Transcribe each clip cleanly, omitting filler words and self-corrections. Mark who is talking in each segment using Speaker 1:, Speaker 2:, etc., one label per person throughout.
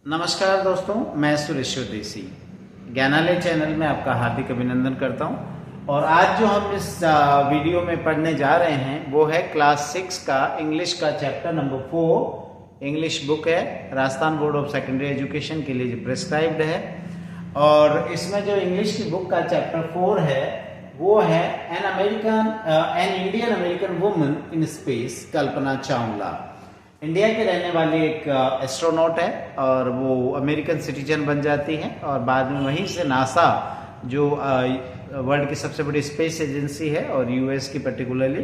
Speaker 1: नमस्कार दोस्तों, मैं सुरेश देसी ज्ञानालय चैनल में आपका हार्दिक अभिनंदन करता हूं। और आज जो हम इस वीडियो में पढ़ने जा रहे हैं वो है क्लास 6 का इंग्लिश का चैप्टर नंबर 4। इंग्लिश बुक है, Rajasthan board of secondary education के लिए जो प्रिस्क्राइब्ड है। और इसमें जो इंग्लिश की बुक का चैप्टर 4 है वो है an Indian American woman in space, Kalpana Chawla. India के रहने वाली एक एस्ट्रोनॉट है और वो अमेरिकन सिटीजन बन जाती है और बाद में वहीं से नासा जो वर्ल्ड की सबसे बड़ी स्पेस एजेंसी है और यूएस की पर्टिकुलरली,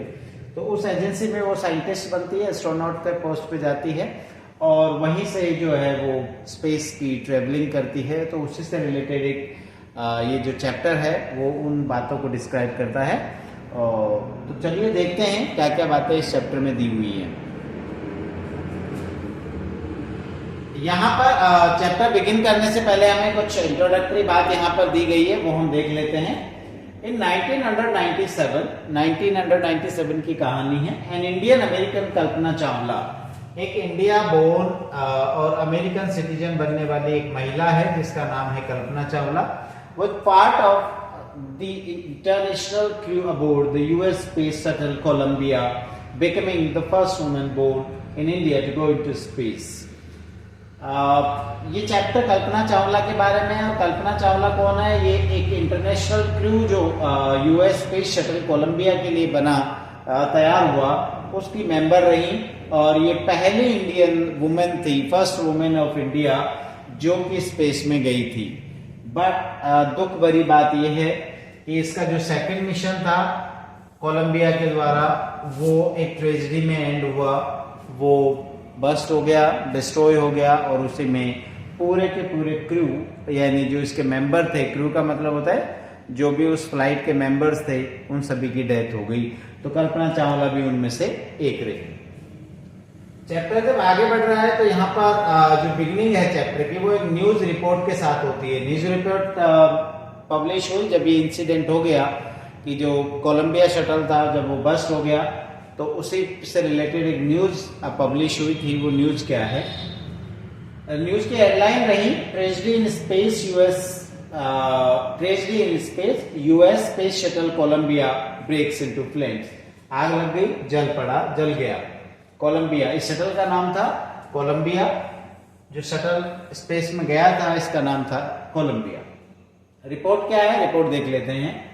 Speaker 1: तो उस एजेंसी में वो साइंटिस्ट बनती है, एस्ट्रोनॉट के पोस्ट पे जाती है और वहीं से जो है वो स्पेस की ट्रेवलिंग करती है। तो उसी से रिलेटेड एक ये जो चैप्टर है वो उन बातों को डिस्क्राइब करता है। और तो चलिए देखते हैं क्या क्या बातें इस चैप्टर में दी हुई हैं। यहाँ पर चैप्टर बिगिन करने से पहले हमें कुछ इंट्रोडक्टरी बात यहाँ पर दी गई है, वो हम देख लेते हैं। इन 1997 की कहानी है। An Indian American Kalpana Chawla, एक इंडिया बोर्न और अमेरिकन सिटीजन बनने वाली एक महिला है जिसका नाम है कल्पना चावला। वो part of the international crew aboard the US space shuttle Columbia, becoming the first woman born in India to go into space. ये चैप्टर कल्पना चावला के बारे में है। और कल्पना चावला कौन है? ये एक इंटरनेशनल क्रू जो यूएस स्पेस शटल कोलंबिया के लिए बना तैयार हुआ, उसकी मेंबर रही और ये पहली इंडियन वुमेन थी, फर्स्ट वुमेन ऑफ इंडिया जो कि स्पेस में गई थी। बट दुख भरी बात यह है कि इसका जो सेकंड मिशन था कोलंबिया के द्वारा वो एक ट्रेजेडी में एंड हुआ, वो बस्ट हो गया, डिस्ट्रॉय हो गया और उसी में पूरे के पूरे क्रू यानी जो इसके मेंबर थे, क्रू का मतलब होता है जो भी उस फ्लाइट के मेंबर्स थे, उन सभी की डेथ हो गई। तो कल्पना चावला भी उनमें से एक रही। चैप्टर जब आगे बढ़ रहा है तो यहाँ पर जो बिगनिंग है चैप्टर की वो एक न्यूज रिपोर्ट के साथ होती है। न्यूज रिपोर्ट पब्लिश हुई जब ये इंसिडेंट हो गया कि जो कोलंबिया शटल था जब वो बस्ट हो गया, तो उसी से रिलेटेड एक न्यूज पब्लिश हुई थी। वो न्यूज क्या है? न्यूज की हेडलाइन रही tragedy in space US space shuttle Columbia breaks into flames. आग लग गई, जल पड़ा, जल गया कोलंबिया। इस शटल का नाम था कोलंबिया। जो शटल स्पेस में गया था इसका नाम था कोलंबिया। रिपोर्ट क्या है? रिपोर्ट देख लेते हैं।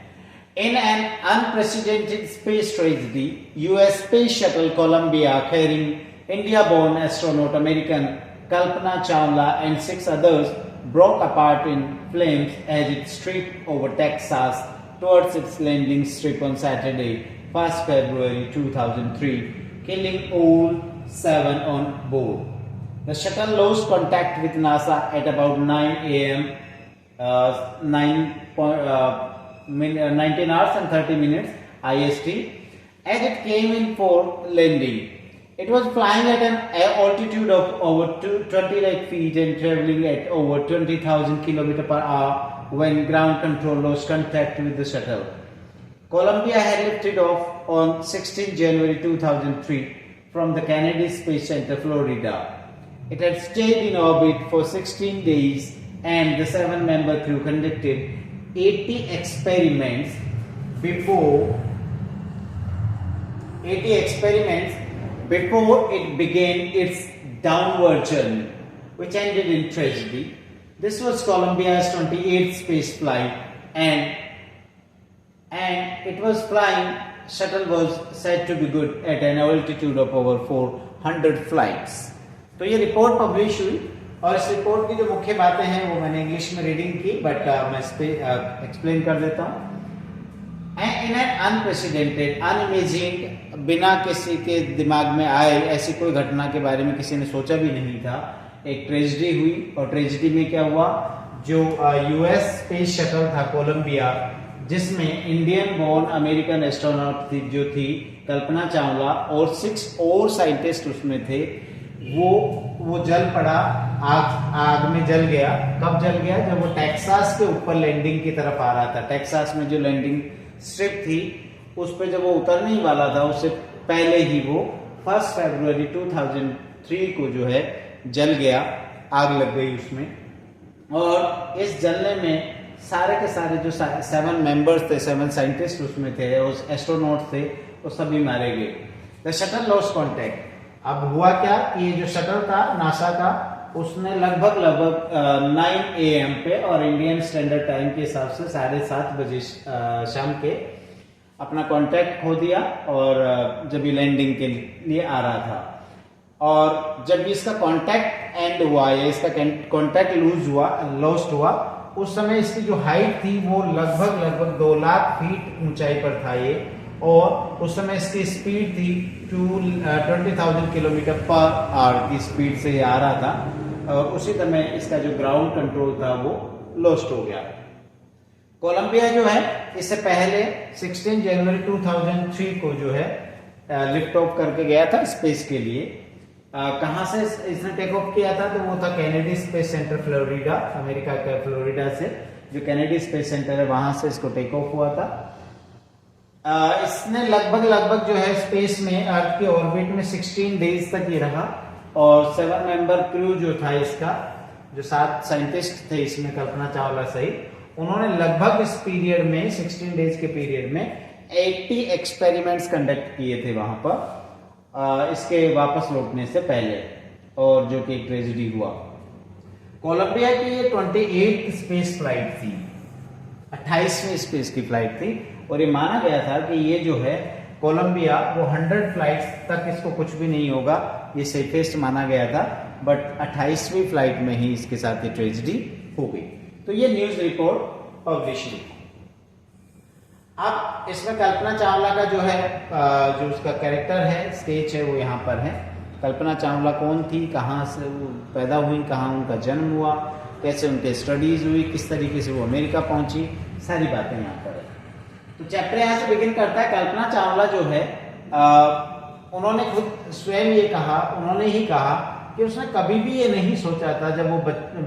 Speaker 1: In an unprecedented space tragedy, U.S. space shuttle Columbia carrying India-born astronaut American Kalpana Chawla and 6 others broke apart in flames as it streaked over Texas towards its landing strip on Saturday, 1st February 2003, killing all 7 on board. The shuttle lost contact with NASA at about 9 a.m. 19 hours and 30 minutes IST as it came in for landing. It was flying at an altitude of over 20 feet and traveling at over 20,000 km per hour when ground control lost contact with the shuttle. Columbia had lifted off on 16 January 2003 from the Kennedy Space Center, Florida. It had stayed in orbit for 16 days and the 7-member crew conducted 80 experiments before it began its downward journey, which ended in tragedy. This was Columbia's 28th space flight, and it was flying. Shuttle was said to be good at an altitude of over 400 flights. तो ये report publish हुई और इस report की जो मुख्य बातें हैं वो मैंने इंग्लिश में रीडिंग की, बट मैं इस पे एक्सप्लेन कर देता हूँ। इन एन अनप्रेसिडेंटेड, अनइमेजिन्ड, बिना किसी के दिमाग में आए ऐसी कोई घटना के बारे में किसी ने सोचा भी नहीं था, एक ट्रेजेडी हुई। और ट्रेजेडी में क्या हुआ? जो यूएस स्पेस शटल था कोलंबिया, जिसमें इंडियन बोर्न अमेरिकन एस्ट्रोनॉट जो थी कल्पना चावला और 6 और साइंटिस्ट उसमें थे, वो जल पड़ा, आग में जल गया। कब जल गया? जब वो टेक्सास के ऊपर लैंडिंग की तरफ आ रहा था। टेक्सास में जो लैंडिंग स्ट्रिप थी उस पे जब वो उतरने ही वाला था उससे पहले ही वो 1 फरवरी 2003 को जो है जल गया। आग लग गई उसमें, और इस जलने में सारे के सारे जो 7 मेंबर्स थे, 7 साइंटिस्ट उसमें थे, उस एस्ट्रोनॉट थे, वो सभी मारे गए। The shuttle lost contact. अब हुआ क्या कि ये जो शटल था नासा का, उसने लगभग 9 AM पे और इंडियन स्टैंडर्ड टाइम के हिसाब से 7:30 बजे शाम के अपना कांटेक्ट खो दिया, और जब ये लैंडिंग के लिए आ रहा था, और जब इसका कांटेक्ट एंड हुआ या इसका कांटेक्ट लॉस्ट हुआ, उस समय इसकी जो हाइट थी वो लगभग 2 लाख फीट ऊंचाई पर था ये, और उस समय इसकी स्पीड थी 20,000 किलोमीटर पर आवर की स्पीड से ये आ रहा था, और उसी समय इसका जो ग्राउंड कंट्रोल था वो लॉस्ट हो गया। कोलंबिया जो है इससे पहले 16 जनवरी 2003 को जो है लिफ्ट ऑफ करके गया था स्पेस के लिए। कहां से इसने टेक ऑफ किया था? तो वो था Kennedy space centre Florida, America का फ्लोरिडा से जो कैनेडी स्पेस सेंटर है वहां से इसको टेक ऑफ हुआ था। इसने लगभग जो है स्पेस में अर्थ के ऑर्बिट में 16 डेज तक ही रहा, और 7 मेंबर क्रू जो था इसका, जो 7 साइंटिस्ट थे इसमें कल्पना चावला सहित, उन्होंने लगभग इस पीरियड में 16 डेज के पीरियड में 80 एक्सपेरिमेंट्स कंडक्ट किए थे वहां पर इसके वापस लौटने से पहले, और जो कि ट्रेजेडी हुआ। कोलंबिया की ये 28th स्पेस फ्लाइट थी, 28वीं स्पेस की फ्लाइट थी, और ये माना गया था कि ये जो है कोलंबिया वो 100 फ्लाइट्स तक इसको कुछ भी नहीं होगा, ये सेफेस्ट माना गया था, बट 28वीं फ्लाइट में ही इसके साथ ये ट्रेजेडी हो गई। तो ये न्यूज रिपोर्ट पब्लिश हुई। अब इसमें कल्पना चावला का जो है जो उसका कैरेक्टर है, स्केच है, वो यहाँ पर है। कल्पना चावला कौन थी, कहाँ से वो पैदा हुई, कहाँ उनका जन्म हुआ, कैसे उनके स्टडीज हुई, किस तरीके से वो अमेरिका पहुंची, सारी बातें यहाँ पर है। तो चैप्टर यहाँ से बिगिन करता है। कल्पना चावला जो है उन्होंने खुद स्वयं ये कहा, उन्होंने ही कहा कि उसने कभी भी ये नहीं सोचा था, जब वो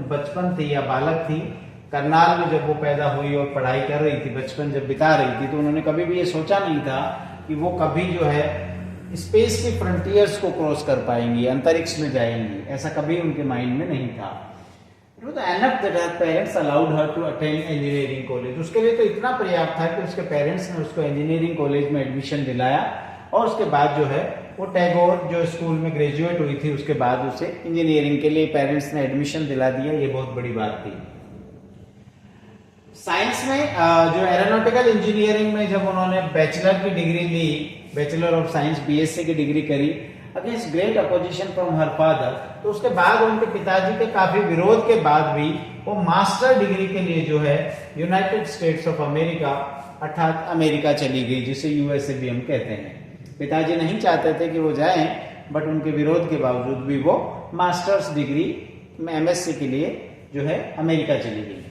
Speaker 1: बचपन थी या बालक थी, करनाल में जब वो पैदा हुई और पढ़ाई कर रही थी, बचपन जब बिता रही थी, तो उन्होंने कभी भी ये सोचा नहीं था कि वो कभी जो है स्पेस के फ्रंटियर्स को क्रॉस कर पाएंगी, अंतरिक्ष में जाएंगी, ऐसा कभी उनके माइंड में नहीं था। It was enough that her parents allowed her to attend engineering college। उसके लिए तो इतना पर्याप्त था कि उसके पेरेंट्स ने उसको इंजीनियरिंग कॉलेज में एडमिशन दिलाया, और उसके बाद जो है वो टैगोर जो स्कूल में ग्रेजुएट हुई थी, उसके बाद उसे इंजीनियरिंग के लिए पेरेंट्स ने एडमिशन दिला दिया। ये बहुत बड़ी बात थी। साइंस में जो एरोनॉटिकल इंजीनियरिंग में जब उन्होंने बैचलर की डिग्री ली, बैचलर ऑफ साइंस BSc की डिग्री करी against great opposition from her father, तो उसके बाद उनके पिताजी के काफी विरोध के बाद भी वो मास्टर डिग्री के लिए जो है यूनाइटेड स्टेट्स ऑफ अमेरिका अर्थात अमेरिका चली गई, जिसे USA भी हम कहते हैं। पिताजी नहीं चाहते थे कि वो जाएं, बट उनके विरोध के बावजूद भी वो मास्टर्स डिग्री MSc के लिए जो है अमेरिका चली गई।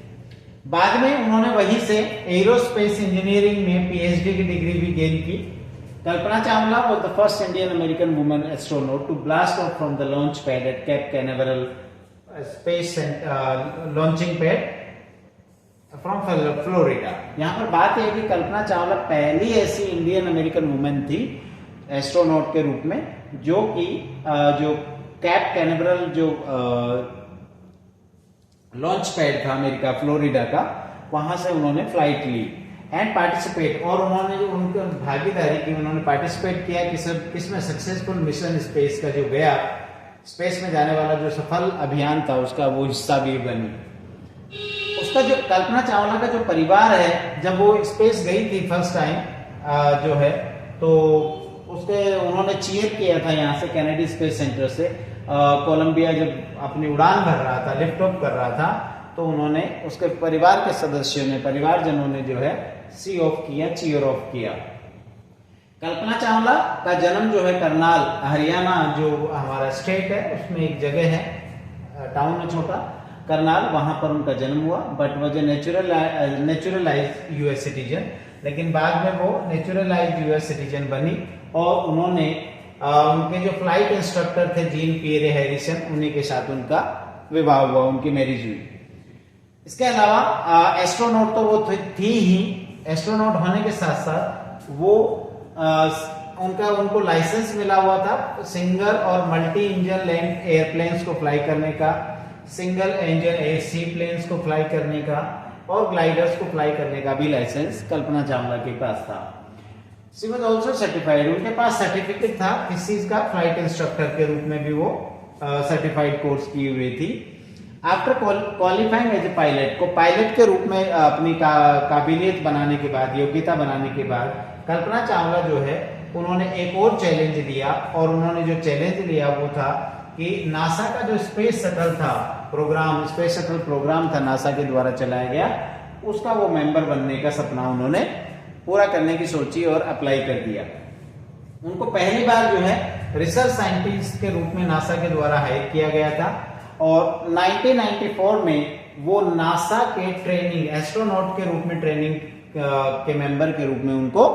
Speaker 1: बाद में उन्होंने वहीं से एरोस्पेस इंजीनियरिंग में PhD की डिग्री भी गेन की। Kalpana Chawla was the first Indian American woman astronaut to blast off from the launch pad at Cape Canaveral space launching pad from Florida। यहाँ पर बात है कि कल्पना चावला पहली ऐसी इंडियन अमेरिकन वुमेन थी एस्ट्रोनॉट के रूप में, जो कि जो कैप कैनावरल जो लॉन्च पैड था अमेरिका फ्लोरिडा का, वहां से उन्होंने फ्लाइट ली एंड पार्टिसिपेट, और उन्होंने जो उनकी भागीदारी की, उन्होंने पार्टिसिपेट किया कि सब किसमें सक्सेसफुल मिशन स्पेस का जो गया, स्पेस में जाने वाला जो सफल अभियान था उसका वो हिस्सा भी बनी। उसका जो कल्पना चावला का जो परिवार है, जब वो स्पेस गई थी फर्स्ट टाइम जो है, तो उसके उन्होंने चीयर किया था यहाँ से कैनेडी स्पेस सेंटर से। कोलंबिया जब अपनी उड़ान भर रहा था, लिफ्ट ऑफ कर रहा था, तो उन्होंने उसके परिवार के सदस्यों ने, परिवारजनों ने जो है सी ऑफ किया, चीयर ऑफ किया। कल्पना चावला का जन्म जो है करनाल हरियाणा जो हमारा स्टेट है उसमें एक जगह है, टाउन है छोटा करनाल, वहां पर उनका जन्म हुआ। But was a naturalised US citizen, लेकिन बाद में वो नेचुरलाइज्ड US सिटीजन बनी, और उन्होंने उनके जो फ्लाइट इंस्ट्रक्टर थे जीन पियरे हैरिसन, उन्हीं के साथ उनका विवाह हुआ, उनकी मैरिज हुई। इसके अलावा एस्ट्रोनॉट तो वो थी ही, एस्ट्रोनॉट होने के साथ साथ वो उनको लाइसेंस मिला हुआ था सिंगल और मल्टी इंजन लैंड एयरप्लेन्स को फ्लाई करने का, सिंगल इंजन सी प्लेन्स को फ्लाई करने का और ग्लाइडर्स को फ्लाई करने का भी लाइसेंस कल्पना चावला के पास था। शी वाज आल्सो सर्टिफाइड, उनके पास सर्टिफिकेट था किस चीज का, फ्लाइट इंस्ट्रक्टर के रूप में भी वो सर्टिफाइड कोर्स की हुई थी। After qualifying as a pilot, को पायलट के रूप में अपनी काबिलियत बनाने के बाद, योग्यता बनाने के बाद कल्पना चावला जो है उन्होंने एक और चैलेंज लिया, और उन्होंने जो चैलेंज लिया वो था कि नासा का जो स्पेस शटल था प्रोग्राम, स्पेस शटल प्रोग्राम था नासा के द्वारा चलाया गया, उसका वो मेंबर बनने का सपना उन्होंने पूरा करने की सोची और अप्लाई कर दिया। उनको पहली बार जो है रिसर्च साइंटिस्ट के रूप में नासा के द्वारा हायर किया गया था, और 1994 में वो नासा के ट्रेनिंग एस्ट्रोनॉट के रूप में ट्रेनिंग के मेंबर के रूप में उनको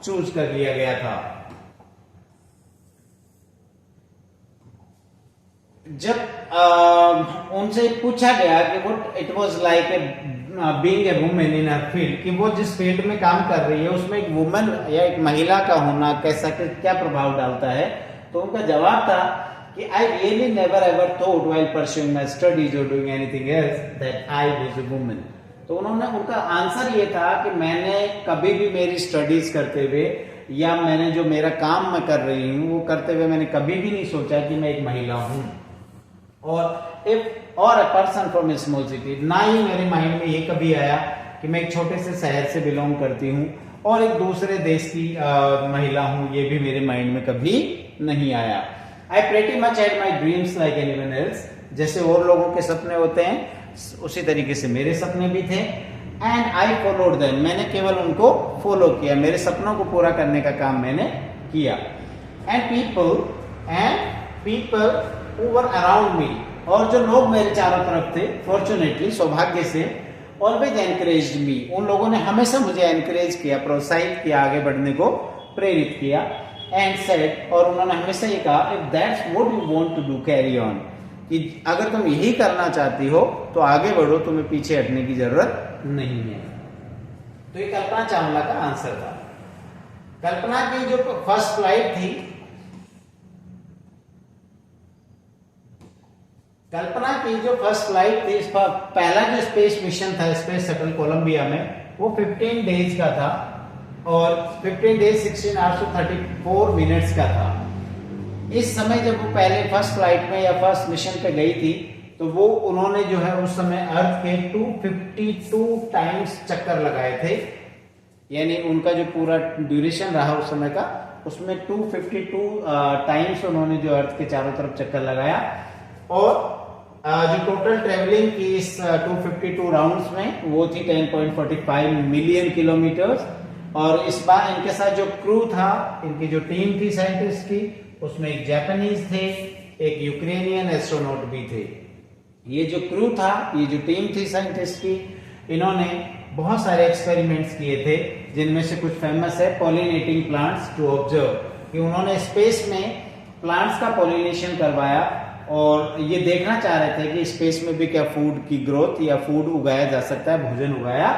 Speaker 1: चूज कर लिया गया था। जब उनसे पूछा गया कि what it was like being a woman in her field, कि वो जिस फील्ड में काम कर रही है उसमें एक वुमन या एक महिला का होना कैसा क्या प्रभाव डालता है, तो उनका जवाब था कि I really never ever thought while pursuing my studies or doing anything else that I was a woman। तो उनका आंसर ये था कि मैंने कभी भी मेरी स्टडीज करते हुए या मैंने जो मेरा काम मैं कर रही हूँ वो करते हुए मैंने कभी भी नहीं सोचा कि मैं एक महिला हूँ, और a person from a small city, ना ही मेरे माइंड में ये कभी आया कि मैं एक छोटे से शहर से बिलोंग करती हूँ और एक दूसरे देश की महिला हूँ, ये भी मेरे माइंड में कभी नहीं आया। I pretty much had my dreams like anyone else, जैसे और लोगों के सपने होते हैं उसी तरीके से मेरे सपने भी थे। And I followed them, मैंने केवल उनको फॉलो किया, मेरे सपनों को पूरा करने का काम मैंने किया। And people who were around me, और जो लोग मेरे चारों तरफ थे, fortunately सौभाग्य से, always encouraged me, उन लोगों ने हमेशा मुझे encourage किया, प्रोत्साहित किया, आगे बढ़ने को प्रेरित किया। And said, और उन्होंने हमेशा ये कहा, if that's what you want to do, carry on, कि अगर तुम यही करना चाहती हो तो आगे बढ़ो, तुम्हें पीछे हटने की जरूरत नहीं है। तो ये कल्पना चावला का आंसर था। कल्पना की जो फर्स्ट फ्लाइट थी, पहला जो स्पेस मिशन था स्पेस शटल कोलंबिया में, वो 15 डेज का था और 15 डेज 16 आवर्स 34 मिनट्स का था। इस समय जब वो पहले फर्स्ट फ्लाइट में या फर्स्ट मिशन पे गई थी तो वो उन्होंने जो है उस समय अर्थ के 252 टाइम्स चक्कर लगाए थे, यानी उनका जो पूरा ड्यूरेशन रहा उस समय का उसमें 252 टाइम्स उन्होंने जो अर्थ के चारों तरफ चक्कर लगाया, और जो टोटल ट्रेवलिंग की इस 252 राउंड्स में वो थी 10.45 मिलियन किलोमीटर्स। और इस बार इनके साथ जो क्रू था, इनकी जो टीम थी साइंटिस्ट की, उसमें एक जापानीज थे, एक यूक्रेनियन एस्ट्रोनॉट भी थे। ये जो क्रू था, ये जो टीम थी साइंटिस्ट की, इन्होंने बहुत सारे एक्सपेरिमेंट्स किए थे, जिनमें से कुछ फेमस है पॉलिनेटिंग प्लांट्स टू ऑब्जर्व, कि उन्होंने स्पेस में प्लांट्स का पॉलिनेशन करवाया और ये देखना चाह रहे थे कि स्पेस में भी क्या फूड की ग्रोथ या फूड उगाया जा सकता है, भोजन उगाया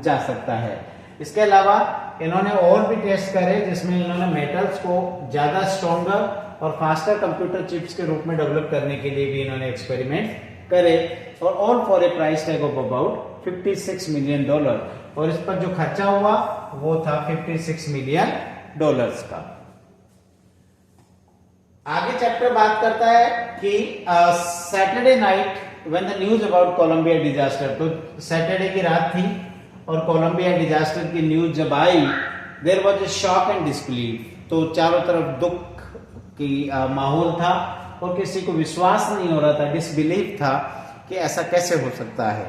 Speaker 1: जा सकता है। इसके अलावा इन्होंने और भी टेस्ट करे, जिसमें इन्होंने मेटल्स को ज्यादा स्ट्रॉन्गर और फास्टर कंप्यूटर चिप्स के रूप में डेवलप करने के लिए भी इन्होंने एक्सपेरिमेंट करे, और all for a price tag of about $56 million, और इस पर जो खर्चा हुआ वो था $56 मिलियन का। आगे चैप्टर बात करता है कि Saturday night when the news about Columbia disaster, तो सैटरडे की रात थी और कोलंबिया डिजास्टर की न्यूज जब आई, there was a shock and disbelief, तो चारों तरफ दुख की माहौल था और किसी को विश्वास नहीं हो रहा था, डिसबिलीफ था कि ऐसा कैसे हो सकता है।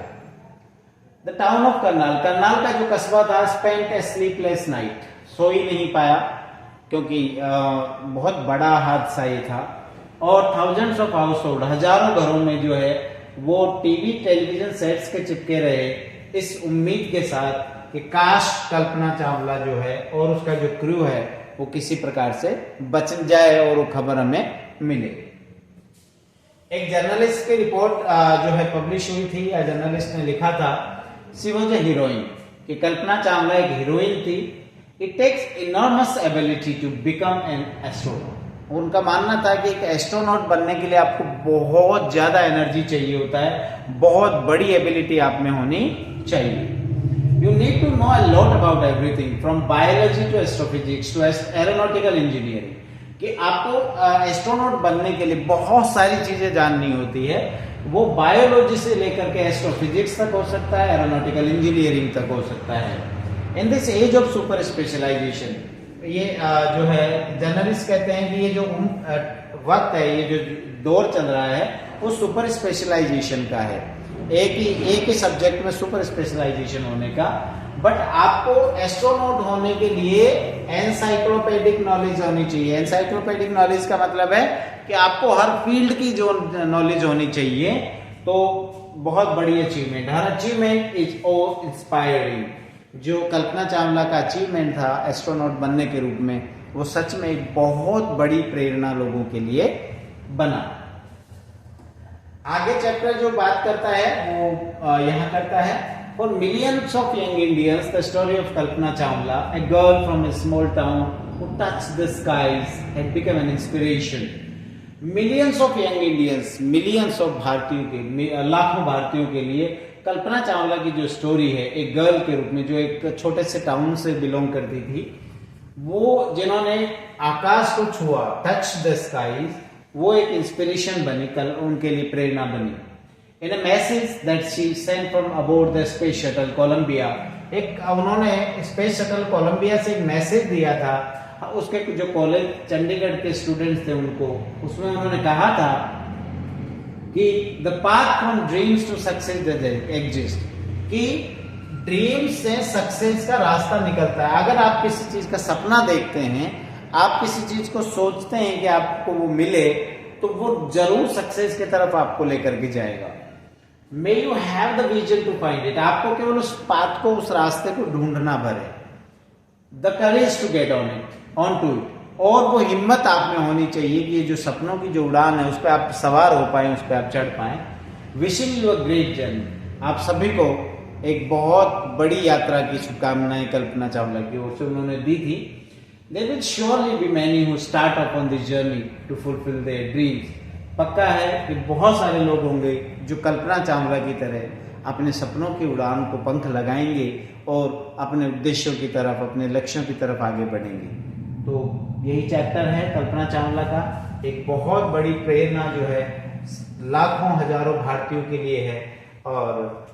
Speaker 1: द टाउन ऑफ करनाल का जो कस्बा था, स्पेंट ए स्लीपलेस नाइट, सो ही नहीं पाया क्योंकि बहुत बड़ा हादसा ये था, और थाउजेंड्स ऑफ हाउस होल्ड, हजारों घरों में जो है वो टीवी टेलीविजन सेट्स के चिपके रहे इस उम्मीद के साथ कि काश कल्पना चावला जो है और उसका जो क्रू है वो किसी प्रकार से बच जाए और वो खबर हमें मिले। एक जर्नलिस्ट की रिपोर्ट जो है पब्लिश हुई थी, या जर्नलिस्ट ने लिखा था, शी वाज ए हीरोइन, कि कल्पना चावला एक हीरोइन थी। It takes enormous ability to become an astronaut, उनका मानना था कि एक एस्ट्रोनॉट बनने के लिए आपको बहुत ज्यादा एनर्जी चाहिए होता है, बहुत बड़ी एबिलिटी आप में होनी चाहिए। You need to know a lot about everything from biology to astrophysics to aeronautical engineering, कि आपको एस्ट्रोनॉट बनने के लिए बहुत सारी चीजें जाननी होती है। वो बायोलॉजी से लेकर के एस्ट्रोफिजिक्स तक हो सकता है, एरोनॉटिकल इंजीनियरिंग तक हो सकता है। In this age of super specialisation, ये जो है जर्नलिस्ट कहते हैं कि ये जो वक्त है, ये जो दौर चल रहा है वो सुपर स्पेशलाइजेशन का है, एक ही सब्जेक्ट में सुपर स्पेशलाइजेशन होने का। बट आपको एस्ट्रोनॉट होने के लिए एनसाइक्लोपीडिक नॉलेज होनी चाहिए। एनसाइक्लोपीडिक नॉलेज का मतलब है कि आपको हर फील्ड की जो नॉलेज होनी चाहिए। तो बहुत बड़ी achievement, her achievement is oh inspiring. जो कल्पना चावला का अचीवमेंट था एस्ट्रोनॉट बनने के रूप में, वो सच में एक बहुत बड़ी प्रेरणा लोगों के लिए बना। आगे चैप्टर जो बात करता है वो यहां करता है, for millions of young Indians the story of Kalpana Chawla, a girl from a small town who touched the skies had become an inspiration. Millions of young Indians, millions of भारतीयों के, लाखों भारतीयों के लिए कल्पना चावला की जो स्टोरी है, एक गर्ल के रूप में जो एक छोटे से टाउन से बिलोंग करती थी, वो जिन्होंने आकाश को छुआ, टच द स्काईज, वो एक इंस्पिरेशन बनी, कल उनके लिए प्रेरणा बनी। In a message that she sent from aboard the space shuttle Columbia, एक उन्होंने स्पेस शटल कोलंबिया से एक मैसेज दिया था। उसके जो कॉलेज चंडीगढ़ के स्टूडेंट्स थे उनको, उसमें उन्होंने कहा था कि the path from dreams to success exist, कि ड्रीम्स से सक्सेस का रास्ता निकलता है। अगर आप किसी चीज का सपना देखते हैं, आप किसी चीज को सोचते हैं कि आपको वो मिले, तो वो जरूर सक्सेस की तरफ आपको लेकर के जाएगा। May you have the vision to find it, आपको केवल उस पाथ को, उस रास्ते को ढूंढना भरे। The courage to get on to it, और वो हिम्मत आप में होनी चाहिए कि ये जो सपनों की जो उड़ान है उस पर आप सवार हो पाए, उस पर आप चढ़ पाए। Wishing you a great journey, आप सभी को एक बहुत बड़ी यात्रा की शुभकामनाएं कल्पना चावला की ओर से उन्होंने दी थी। There will surely be many who start up on this journey to fulfill their dreams. पक्का है कि बहुत सारे लोग होंगे जो कल्पना चावला की तरह अपने सपनों की उड़ान को पंख लगाएंगे और अपने उद्देश्यों की तरफ, अपने लक्ष्यों की तरफ आगे बढ़ेंगे। तो यही चैप्टर है कल्पना चावला का, एक बहुत बड़ी प्रेरणा जो है लाखों हजारों भारतीयों के लिए है, और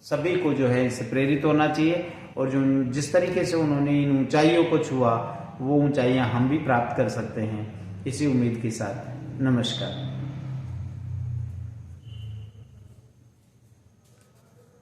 Speaker 1: सभी को जो है इससे प्रेरित होना चाहिए। और जो जिस तरीके से उन्होंने इन ऊंचाइयों को छुआ, वो ऊंचाइयां हम भी प्राप्त कर सकते हैं। इसी उम्मीद के साथ नमस्कार।